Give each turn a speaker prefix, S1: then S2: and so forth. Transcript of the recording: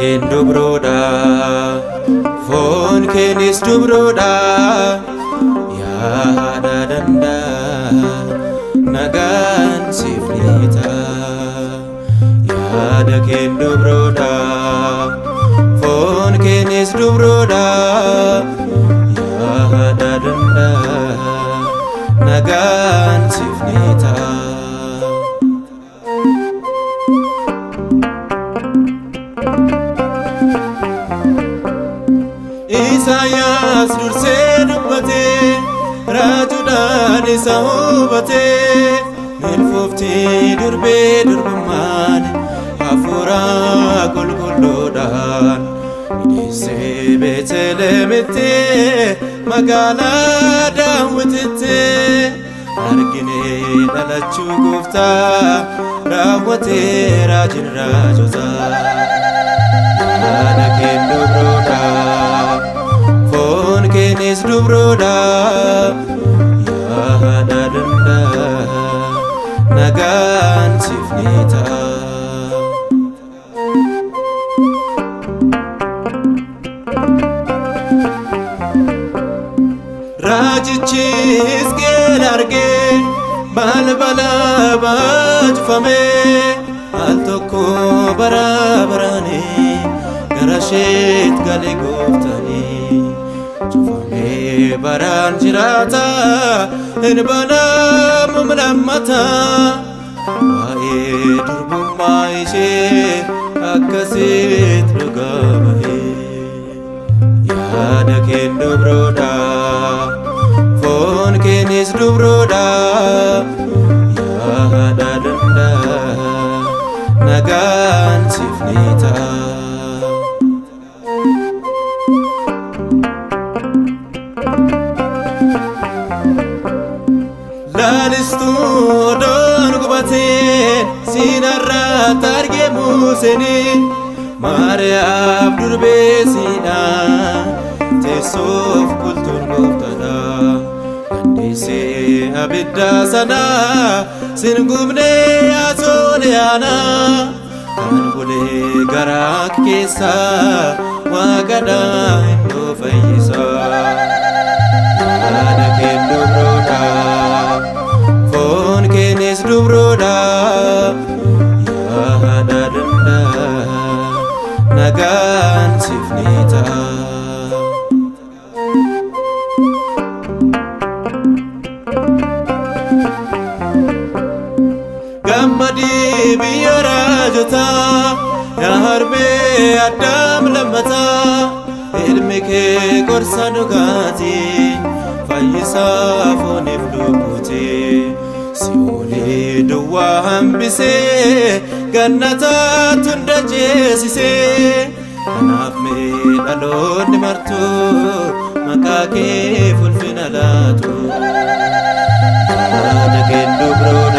S1: keen dubroodha foon keenis dubroodha yaada danda'a nagaan siif ni ta'a yaada keen dubroodha foon keenis dubroodha yaada danda'a nagaan siif ni ta'a. Isaayyaas dursee dubbatee raajuudhaan isa hubatee milfooftii durbee durbummaan hafuura qulqulluudhaan hidheessee Beetelehemitti magaalaa Daawititti arginee dhalachuu Gooftaa raawwatee raajiin raajotaa yaada keen dubroodha foon keenis dubroodha yaada danda'a nagaan siif ni ta'a. Raajichi Hisqeel argee balbala baajufamee al tokko bara baraanii gara isheet galee Gooftanii cufamee baraan jiraata hin banamu lammata waa'ee durbummaa ishee akkasitti dhugaa bahee yaada keen dubroodha foon keenis dubroodha yaada danda'a nagaan siif ni ta'a. Laalistuu odoon gubateen siinarratti argee Museenii Maariyaam durbee siinaa teessoof qultuun Gooftaadha dandeessee abidda sanaa sin gubnee Yaasoliyaana kan bulee garaa keessaa Waaqadha innoo fayyisa yaada keen dubroodha foon keenis dubroodha yaada danda'a nagaan siif ni ta'a. Gammadii biyya raajotaa yaa harmee Addaam lammataa ilmi kee gorsa dhugaatii fayyisaa fooniif lubbuutii Si'oolii duwwaa hambisee gannataatti hunda ceesisee kanaaf mee dhaloonni martuu maqaa kee ulfina laatu yaada keen dubroodha